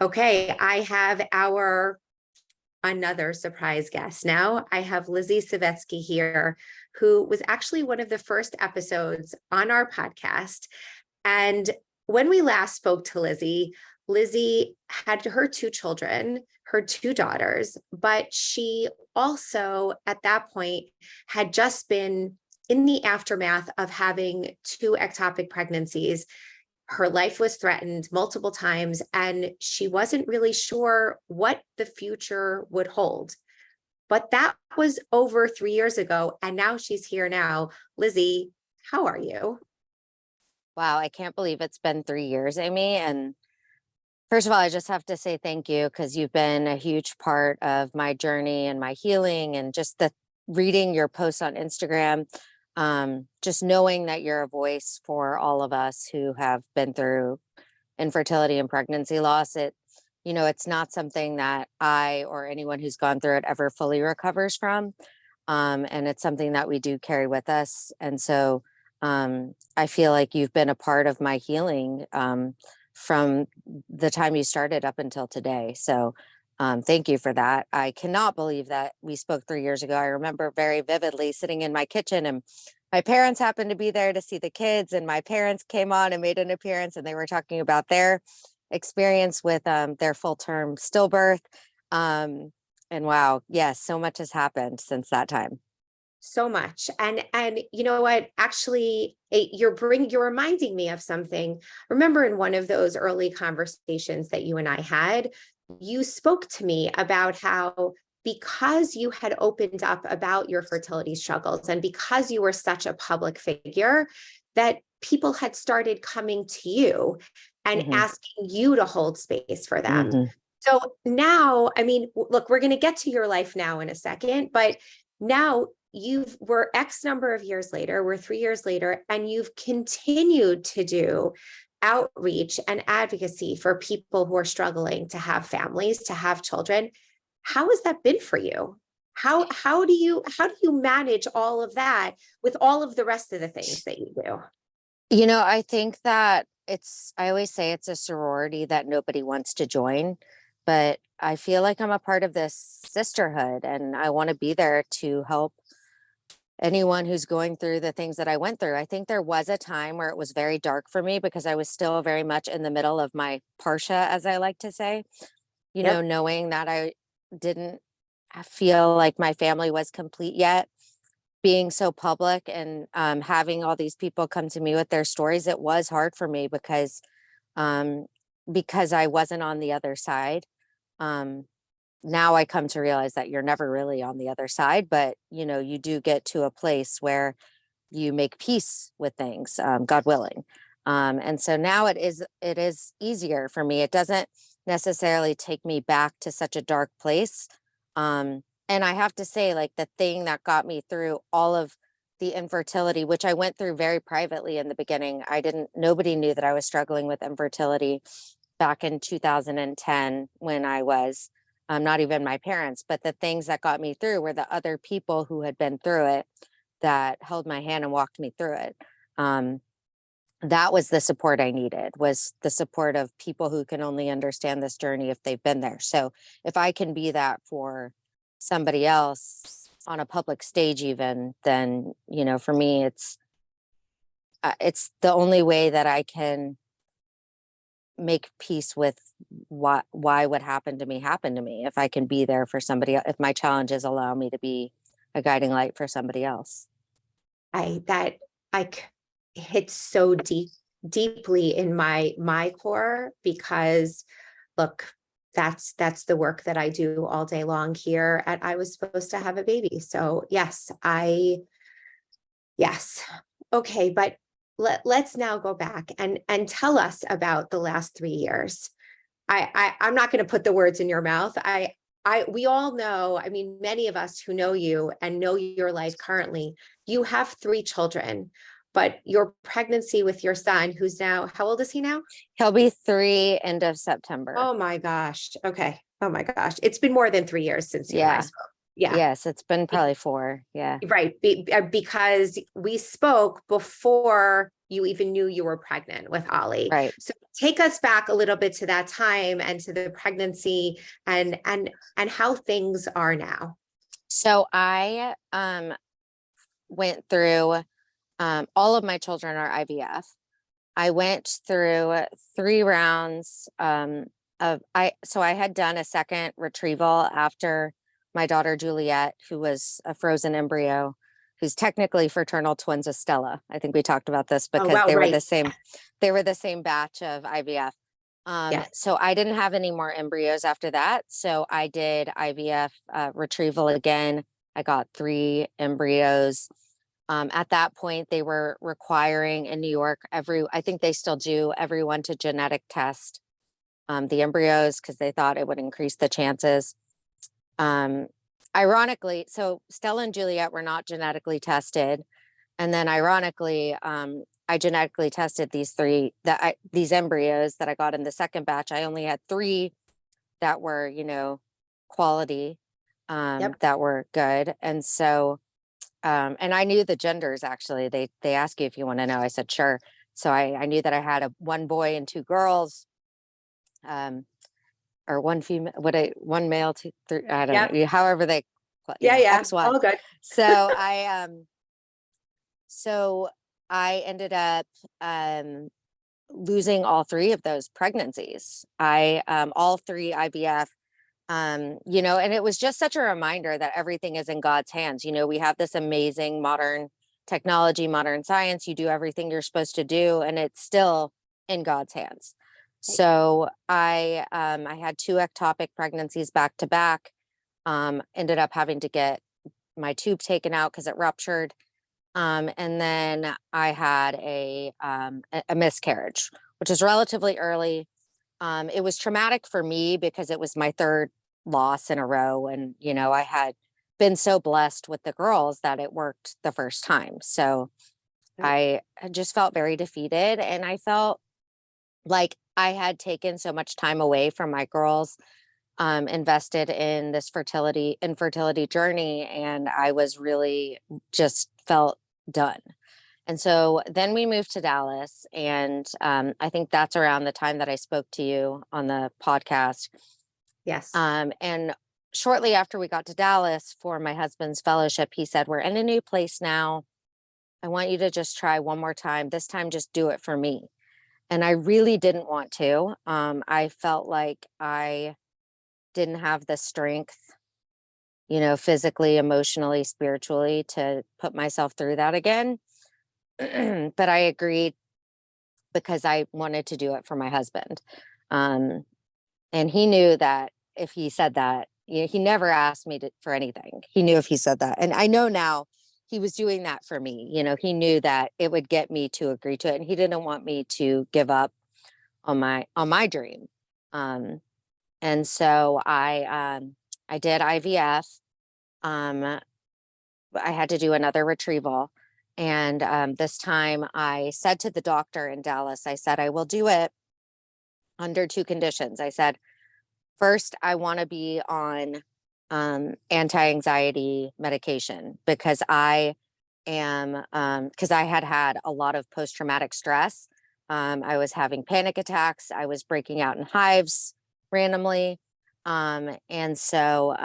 Okay, I have another surprise guest now. I have Lizzy Savetsky here, who was actually one of the first episodes on our podcast. And when we last spoke to Lizzy, Lizzy had her two children, her two daughters, but she also at that point had just been in the aftermath of having two ectopic pregnancies. Her life was threatened multiple times, and she wasn't really sure what the future would hold. But that was over 3 years ago, and now she's here now. Lizzy, how are you? Wow, I can't believe it's been 3 years, Aimee. And first of all, I just have to say thank you because you've been a huge part of my journey and my healing and just the reading your posts on Instagram. Just knowing that you're a voice for all of us who have been through infertility and pregnancy loss. It's not something that I or anyone who's gone through it ever fully recovers from. And it's something that we do carry with us. And so I feel like you've been a part of my healing from the time you started up until today. So thank you for that. I cannot believe that we spoke 3 years ago. I remember very vividly sitting in my kitchen, and my parents happened to be there to see the kids, and my parents came on and made an appearance, and they were talking about their experience with their full-term stillbirth. And wow, yes, so much has happened since that time. So much. And you know what? Actually, you're reminding me of something. Remember in one of those early conversations that you and I had, you spoke to me about how because you had opened up about your fertility struggles and because you were such a public figure, that people had started coming to you and Hmm. asking you to hold space for them. Hmm. So now, I mean, look, we're going to get to your life now in a second, but now we're X number of years later, we're 3 years later, and you've continued to do outreach and advocacy for people who are struggling to have families, to have children. How has that been for you? How do you manage all of that with all of the rest of the things that you do? I think that I always say it's a sorority that nobody wants to join, but I feel like I'm a part of this sisterhood and I want to be there to help anyone who's going through the things that I went through. I think there was a time where it was very dark for me because I was still very much in the middle of my Parsha, as I like to say, Yep. knowing that I didn't feel like my family was complete yet. Being so public and having all these people come to me with their stories, it was hard for me um, because I wasn't on the other side. Um, Now I come to realize that you're never really on the other side, but you do get to a place where you make peace with things, God willing. And so now it is easier for me. It doesn't necessarily take me back to such a dark place. And I have to say, like, the thing that got me through all of the infertility, which I went through very privately in the beginning, nobody knew that I was struggling with infertility back in 2010 when I was not even my parents, but the things that got me through were the other people who had been through it that held my hand and walked me through it. Um, that was the support I needed, was the support of people who can only understand this journey if they've been there. So if I can be that for somebody else on a public stage, even, then, for me, it's the only way that I can make peace with why what happened to me, if I can be there for somebody, if my challenges allow me to be a guiding light for somebody else. That hits so deeply in my core, because look, that's the work that I do all day long here at I Was Supposed to Have a Baby. So yes. Okay, but let's now go back and tell us about the last 3 years. I'm not going to put the words in your mouth. We all know, I mean, many of us who know you and know your life currently, you have three children, but your pregnancy with your son, who's now, how old is he now? He'll be 3 end of September. Oh my gosh. Okay. Oh my gosh. It's been more than 3 years since you and I Yeah. spoke. Yeah. Yes, it's been probably 4. Yeah. Right. Because we spoke before you even knew you were pregnant with Ollie. Right. So take us back a little bit to that time and to the pregnancy and how things are now. So I went through all of my children are IVF. I went through 3 rounds so I had done a second retrieval after my daughter Juliet, who was a frozen embryo, who's technically fraternal twins with Stella. I think we talked about this Oh, because wow, they were right. the same batch of IVF. Yes. So I didn't have any more embryos after that. So I did IVF retrieval again. I got 3 embryos. At that point, they were requiring in New York, I think they still do, everyone to genetic test the embryos because they thought it would increase the chances. Ironically, so Stella and Juliet were not genetically tested. And then ironically, I genetically tested these embryos that I got in the second batch. I only had 3 that were, quality, Yep. that were good. And so, and I knew the genders actually. They ask you if you want to know. I said sure. So I knew that I had 1 boy and 2 girls, or 1 female, one male, 2, 3. I don't Yep. know. However they, Yeah. Yeah. X, Y. All good. So I ended up losing all 3 of those pregnancies. All 3 IVF. And it was just such a reminder that everything is in God's hands. We have this amazing modern technology, modern science. You do everything you're supposed to do, and it's still in God's hands. So I had 2 ectopic pregnancies back to back. Ended up having to get my tube taken out because it ruptured. And then I had a miscarriage, which is relatively early. It was traumatic for me because it was my 3rd loss in a row. And, I had been so blessed with the girls that it worked the first time. So I just felt very defeated. And I felt like I had taken so much time away from my girls, invested in this infertility journey. And I was really just felt done. And so then we moved to Dallas. And I think that's around the time that I spoke to you on the podcast. Yes. And shortly after we got to Dallas for my husband's fellowship, he said, "We're in a new place now. I want you to just try one more time. This time, just do it for me." And I really didn't want to. I felt like I didn't have the strength, physically, emotionally, spiritually, to put myself through that again. But I agreed because I wanted to do it for my husband. And he knew that if he said that, he never asked me for anything. He knew if he said that. And I know now he was doing that for me. He knew that it would get me to agree to it. And he didn't want me to give up on my dream. And so I did IVF. I had to do another retrieval. And this time I said to the doctor in Dallas, I said, I will do it under 2 conditions. I said, first, I want to be on anti-anxiety medication because I had a lot of post-traumatic stress. I was having panic attacks. I was breaking out in hives randomly. And so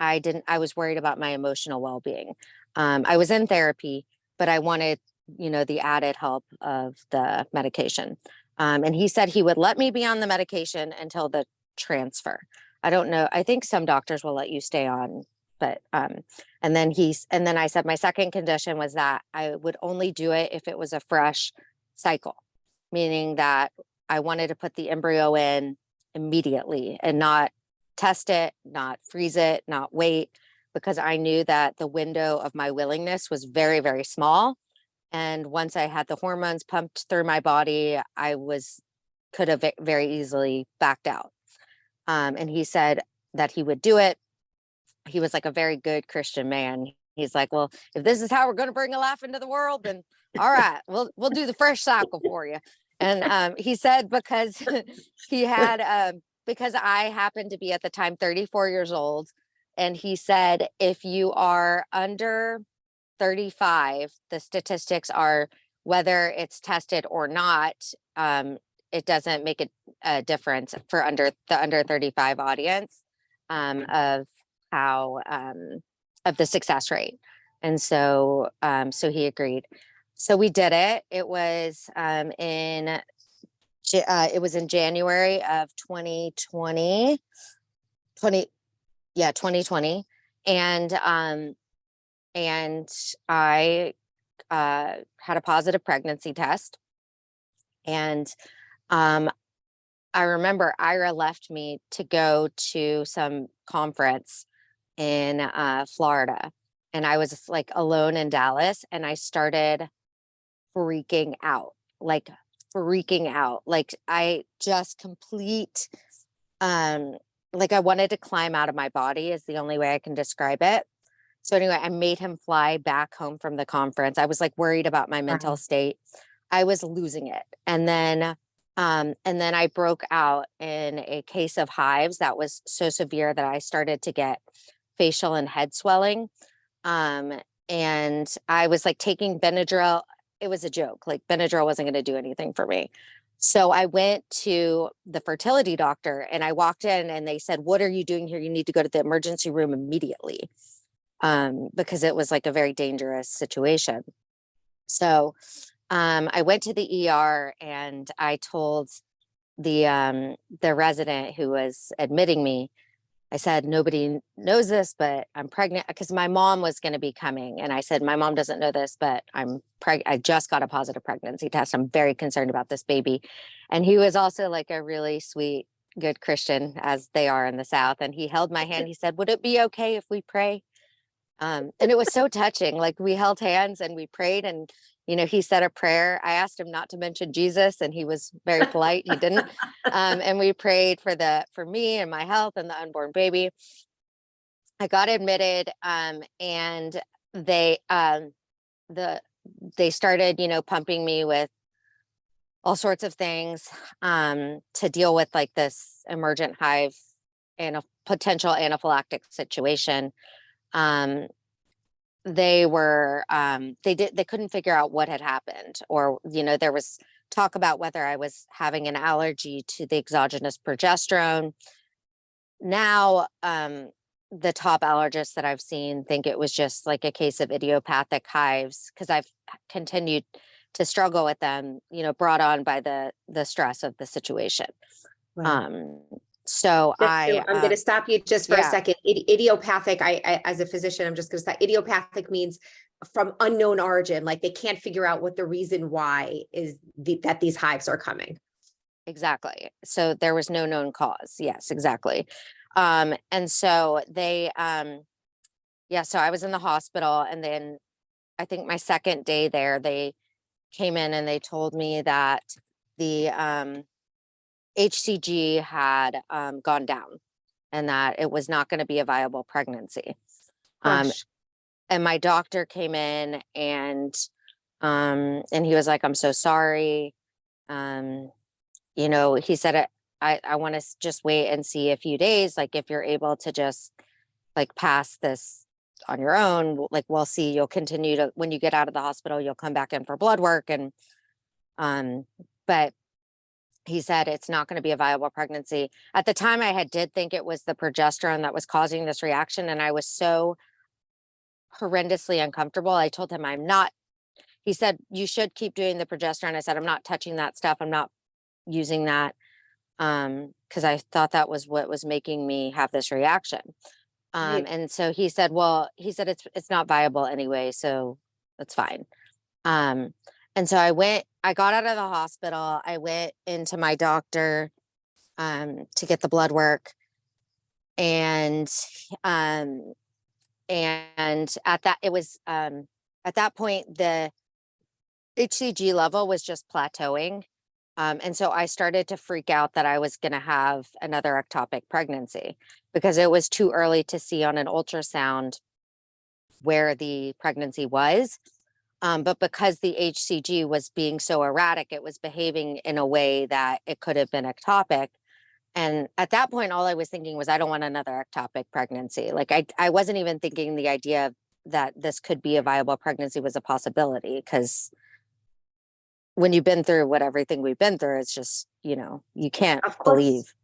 I was worried about my emotional well-being. I was in therapy, but I wanted, the added help of the medication. And he said he would let me be on the medication until the transfer. I don't know. I think some doctors will let you stay on, but, and then I said, my second condition was that I would only do it if it was a fresh cycle, meaning that I wanted to put the embryo in immediately and not test it, not freeze it, not wait, because I knew that the window of my willingness was very, very small. And once I had the hormones pumped through my body, could have very easily backed out. And he said that he would do it. He was like a very good Christian man. He's like, well, if this is how we're going to bring a laugh into the world, then all right, we'll do the fresh cycle for you. And he said because because I happened to be at the time 34 years old, and he said if you are under 35, the statistics are whether it's tested or not, it doesn't make a difference for the under 35 audience, of how, of the success rate. And so, so he agreed. So we did it. It was, it was in January of 2020, 2020. And I, had a positive pregnancy test. And, I remember Ira left me to go to some conference in, Florida. And I was like alone in Dallas, and I started freaking out, like freaking out. Like I just like I wanted to climb out of my body is the only way I can describe it. So anyway, I made him fly back home from the conference. I was like worried about my mental state. I was losing it. And then I broke out in a case of hives that was so severe that I started to get facial and head swelling. And I was like taking Benadryl. It was a joke. Like Benadryl wasn't going to do anything for me. So I went to the fertility doctor and I walked in and they said, "What are you doing here? You need to go to the emergency room immediately." Because it was like a very dangerous situation. So, I went to the ER and I told the resident who was admitting me, I said, "Nobody knows this, but I'm pregnant," because my mom was going to be coming. And I said, "My mom doesn't know this, but I just got a positive pregnancy test. I'm very concerned about this baby." And he was also like a really sweet, good Christian, as they are in the South. And he held my hand. He said, "Would it be okay if we pray?" And it was so touching. Like we held hands and we prayed, and he said a prayer. I asked him not to mention Jesus, and he was very polite. He didn't. And we prayed for me and my health and the unborn baby. I got admitted, and they they started, pumping me with all sorts of things, to deal with like this emergent hive and a potential anaphylactic situation. They couldn't figure out what had happened, or there was talk about whether I was having an allergy to the exogenous progesterone. Now, the top allergists that I've seen think it was just like a case of idiopathic hives, because I've continued to struggle with them, brought on by the stress of the situation. Right. So I'm going to stop you just for a yeah. second. Idiopathic, I as a physician, I'm just going to say idiopathic means from unknown origin, like they can't figure out what the reason why is that these hives are coming. Exactly. So there was no known cause. Yes, exactly. And so so I was in the hospital, and then I think my second day there, they came in and they told me that the HCG had gone down, and that it was not going to be a viable pregnancy. And my doctor came in and he was like, "I'm so sorry." He said, I want to just wait and see a few days. Like if you're able to just like pass this on your own, like we'll see. You'll continue to, when you get out of the hospital, you'll come back in for blood work. And, but he said it's not going to be a viable pregnancy. At the time I did think it was the progesterone that was causing this reaction. And I was so horrendously uncomfortable. I told him he said, "You should keep doing the progesterone." I said, "I'm not touching that stuff. I'm not using that." Because I thought that was what was making me have this reaction. Right. And so he said, it's not viable anyway, so that's fine. And so I got out of the hospital. I went into my doctor, to get the blood work. And, at that point, the HCG level was just plateauing. And so I started to freak out that I was going to have another ectopic pregnancy, because it was too early to see on an ultrasound where the pregnancy was. But because the HCG was being so erratic, it was behaving in a way that it could have been ectopic. And at that point, all I was thinking was, I don't want another ectopic pregnancy. Like I wasn't even thinking the idea that this could be a viable pregnancy was a possibility, because when you've been through what everything we've been through, it's just, you can't Of course. believe.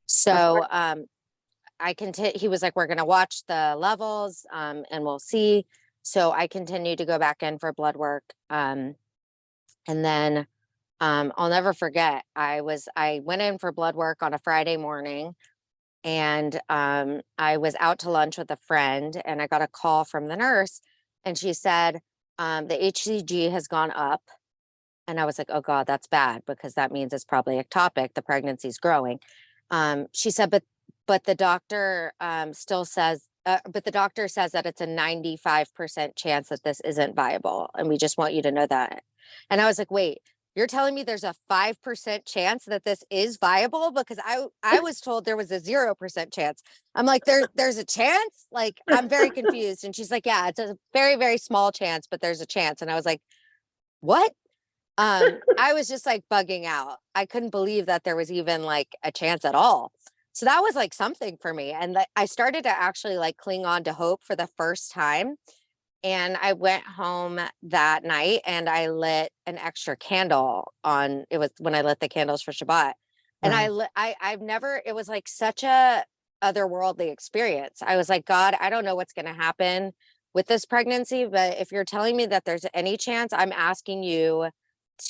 So, he was like, we're going to watch the levels, and we'll see. So I continued to go back in for blood work. And then, I'll never forget, I went in for blood work on a Friday morning, and, I was out to lunch with a friend, and I got a call from the nurse, and she said, the HCG has gone up. And I was like, oh God, that's bad, because that means it's probably ectopic. The pregnancy's growing. She said, but the doctor still says, but the doctor says that it's a 95% chance that this isn't viable. And we just want you to know that. And I was like, wait, you're telling me there's a 5% chance that this is viable? Because I was told there was a 0% chance. I'm like, there's a chance? Like, I'm very confused. And she's like, yeah, it's a very, very small chance, but there's a chance. And I was like, what? I was just like bugging out. I couldn't believe that there was even like a chance at all. So that was like something for me. And I started to actually like cling on to hope for the first time. And I went home that night and I lit an extra candle on, it was when I lit the candles for Shabbat. And I've never, it was like such a otherworldly experience. I was like, God, I don't know what's going to happen with this pregnancy, but if you're telling me that there's any chance, I'm asking you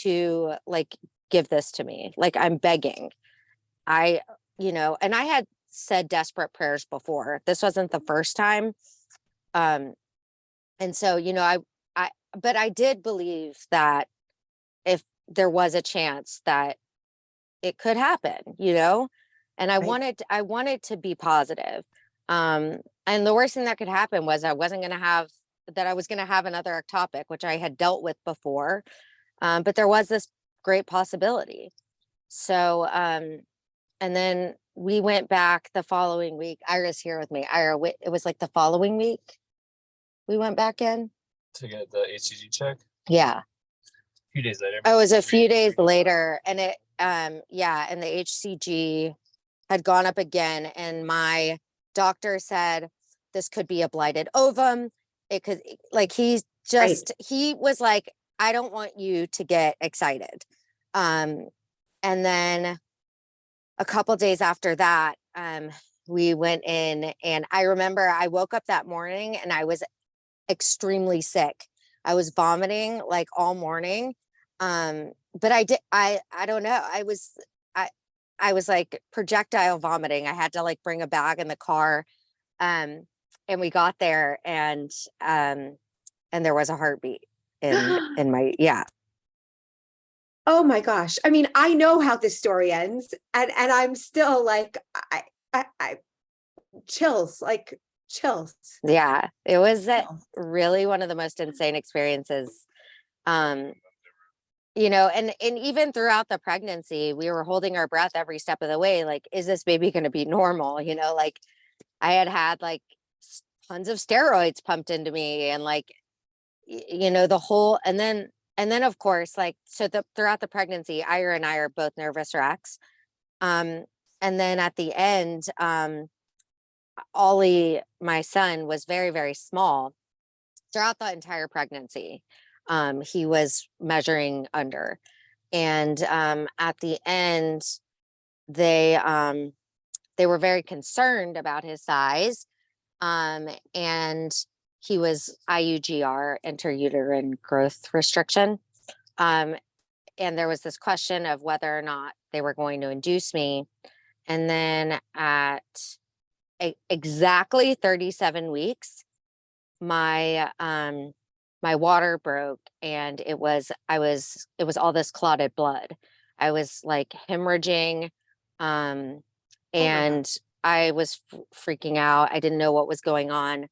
to like give this to me. Like, I'm begging. And I had said desperate prayers before. This wasn't the first time. And so, but I did believe that if there was a chance that it could happen, and I wanted to be positive. And the worst thing that could happen was I was going to have another ectopic, which I had dealt with before. But there was this great possibility. So, and then we went back the following week. Ira's here with me. Ira, it was like the following week we went back in to get the HCG check. Yeah. A few days later. Oh, it was a few days later. And it, and the HCG had gone up again. And my doctor said, this could be a blighted ovum. It could, like, he was like, I don't want you to get excited. And then a couple days after that, we went in, and I remember I woke up that morning and I was extremely sick. I was vomiting like all morning. But I don't know. I was like projectile vomiting. I had to like bring a bag in the car. And we got there, and there was a heartbeat in my, yeah. Oh my gosh. I mean, I know how this story ends, and I'm still like, I chills. Yeah, it was really one of the most insane experiences. And even throughout the pregnancy, we were holding our breath every step of the way. Like, is this baby going to be normal? Like, I had like tons of steroids pumped into me, and like, the whole, and then of course, like, so throughout the pregnancy, Ira and I are both nervous wrecks. And then at the end, Ollie, my son, was very, very small throughout the entire pregnancy. He was measuring under, and at the end, they were very concerned about his size, and he was IUGR, interuterine growth restriction, and there was this question of whether or not they were going to induce me. And then at exactly 37 weeks, my water broke, and it was all this clotted blood. I was like hemorrhaging, and I was freaking out. I didn't know what was going on.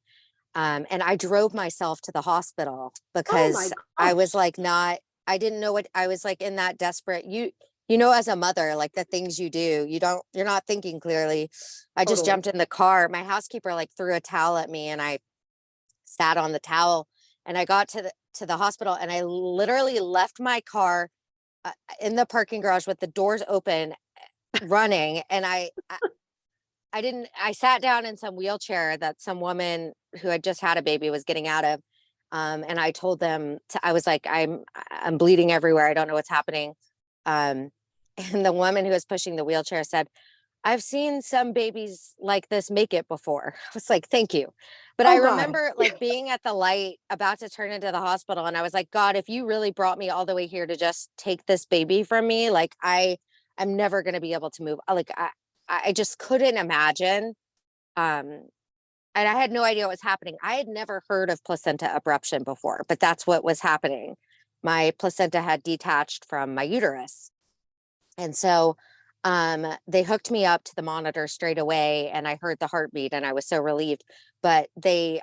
And I drove myself to the hospital because I was like, I didn't know what, I was like in that desperate, as a mother, like the things you do, you're not thinking clearly. I just jumped in the car. My housekeeper like threw a towel at me, and I sat on the towel, and I got to the hospital, and I literally left my car in the parking garage with the doors open, running. And I sat down in some wheelchair that some woman who had just had a baby was getting out of. And I told them, I was like, I'm bleeding everywhere. I don't know what's happening. And the woman who was pushing the wheelchair said, I've seen some babies like this make it before. I was like, thank you. But I Oh God. remember like being at the light about to turn into the hospital. And I was like, God, if you really brought me all the way here to just take this baby from me, like I'm never going to be able to move. Like I just couldn't imagine. And I had no idea what was happening. I had never heard of placenta abruption before, but that's what was happening. My placenta had detached from my uterus. And so they hooked me up to the monitor straight away, and I heard the heartbeat, and I was so relieved. But they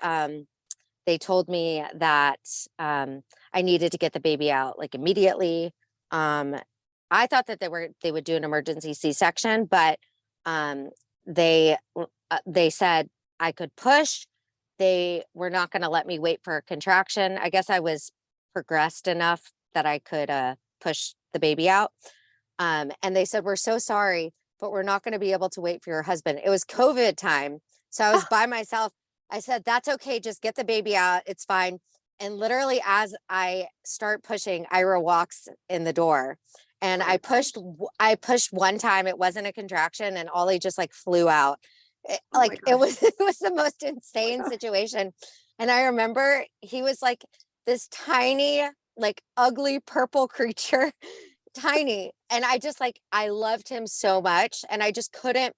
told me that I needed to get the baby out like immediately. I thought that they would do an emergency C-section, but they said I could push. They were not going to let me wait for a contraction. I guess I was progressed enough that I could push the baby out. And they said, we're so sorry, but we're not going to be able to wait for your husband. It was COVID time. So I was by myself. I said, that's okay. Just get the baby out. It's fine. And literally as I start pushing, Ira walks in the door, and I pushed one time. It wasn't a contraction, and Ollie just like flew out. It was the most insane situation. And I remember he was like this tiny, like ugly purple creature, tiny. And I just like, I loved him so much. And I just couldn't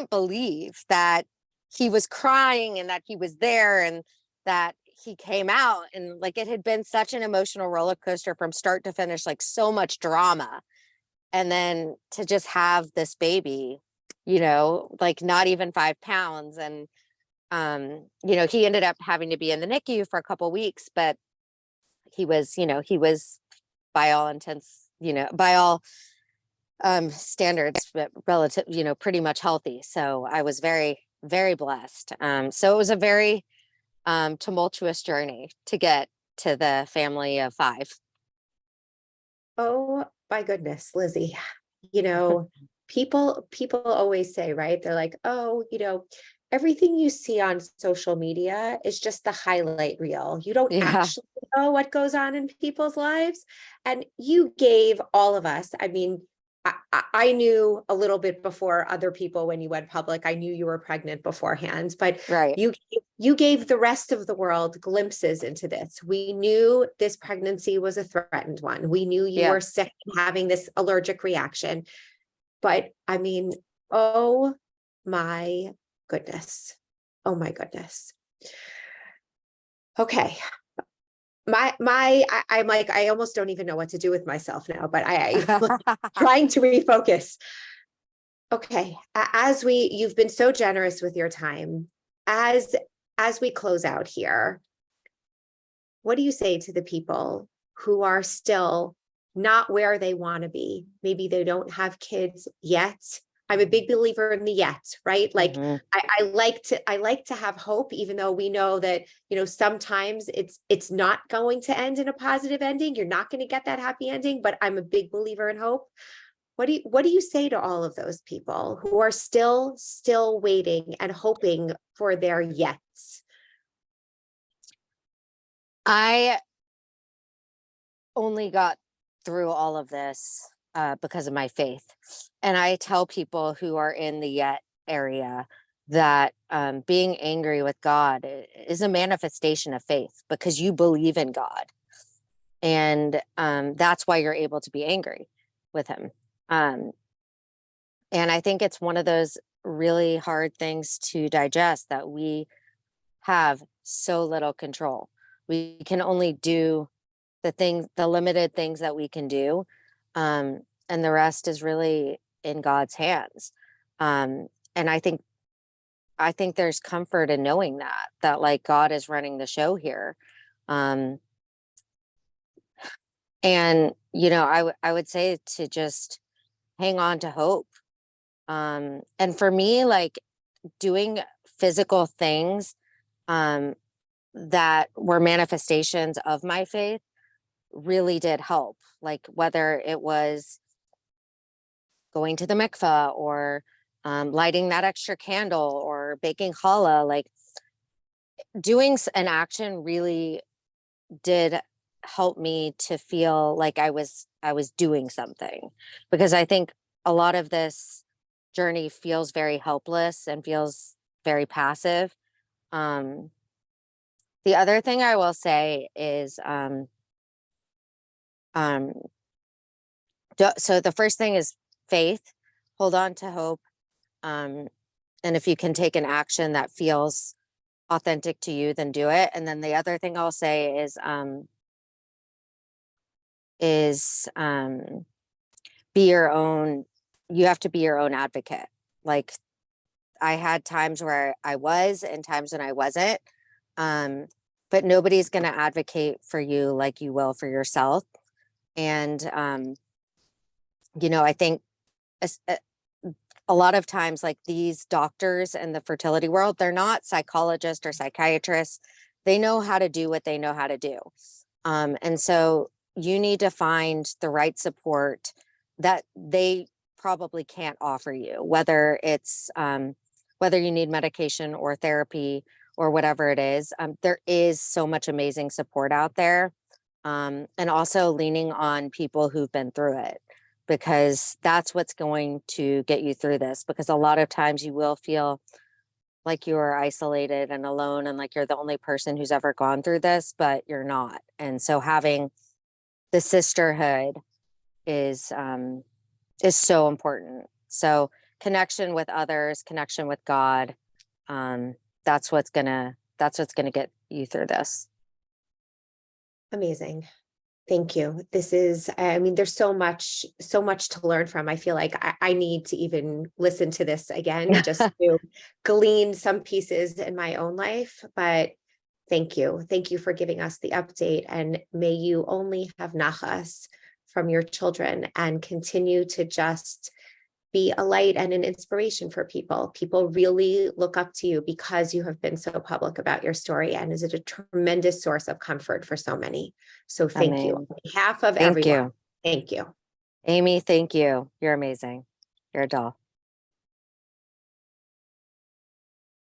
believe that he was crying and that he was there and that he came out. And like, it had been such an emotional roller coaster from start to finish, like so much drama. And then to just have this baby, like not even 5 pounds. And, he ended up having to be in the NICU for a couple of weeks, but he was by all intents, by all standards, but relative, pretty much healthy. So I was very, very blessed. So it was a very tumultuous journey to get to the family of 5. Oh my goodness, Lizzy. You know, people always say, right? They're like, oh, everything you see on social media is just the highlight reel. You don't Yeah. actually know what goes on in people's lives. And you gave all of us, I mean, I knew a little bit before other people when you went public. I knew you were pregnant beforehand, but Right. you gave the rest of the world glimpses into this. We knew this pregnancy was a threatened one. We knew you were sick and having this allergic reaction. But I mean, oh my goodness. Oh my goodness. Okay. I'm like, I almost don't even know what to do with myself now, but I'm trying to refocus. Okay. You've been so generous with your time. As we close out here, what do you say to the people who are still not where they want to be? Maybe they don't have kids yet. I'm a big believer in the yet, right? Like I like to have hope, even though we know that, sometimes it's not going to end in a positive ending. You're not going to get that happy ending, but I'm a big believer in hope. What do you say to all of those people who are still waiting and hoping for their yets? I only got through all of this because of my faith. And I tell people who are in the yet area that being angry with God is a manifestation of faith, because you believe in God. And that's why you're able to be angry with him. And I think it's one of those really hard things to digest, that we have so little control. We can only do the limited things that we can do. And the rest is really in God's hands. And I think there's comfort in knowing that like God is running the show here. And, I would say to just hang on to hope. And for me, like doing physical things, that were manifestations of my faith really did help. Like whether it was going to the mikveh or lighting that extra candle or baking challah, like doing an action really did help me to feel like I was doing something, because I think a lot of this journey feels very helpless and feels very passive. Um, the other thing I will say is, um, so the first thing is faith, hold on to hope. Um, and if you can take an action that feels authentic to you, then do it. And then the other thing I'll say is be your own, you have to be your own advocate. Like, I had times where I was and times when I wasn't. But nobody's going to advocate for you like you will for yourself. And, I think a lot of times, like, these doctors in the fertility world, they're not psychologists or psychiatrists. They know how to do what they know how to do. And so you need to find the right support that they probably can't offer you, whether it's, whether you need medication or therapy or whatever it is. There is so much amazing support out there. And also leaning on people who've been through it, because that's what's going to get you through this. Because a lot of times you will feel like you are isolated and alone and like you're the only person who's ever gone through this, but you're not. And so having the sisterhood is so important. So connection with others, connection with God, that's what's gonna get you through this. Amazing. Thank you. This is, I mean, there's so much to learn from. I feel like I need to even listen to this again just to glean some pieces in my own life. But thank you. Thank you for giving us the update, and may you only have nachas from your children and continue to just be a light and an inspiration for people. People really look up to you because you have been so public about your story, and is it a tremendous source of comfort for so many. So thank you. Amen. On behalf of Thank everyone. you. Thank you. Aimee, thank you. You're amazing. You're a doll.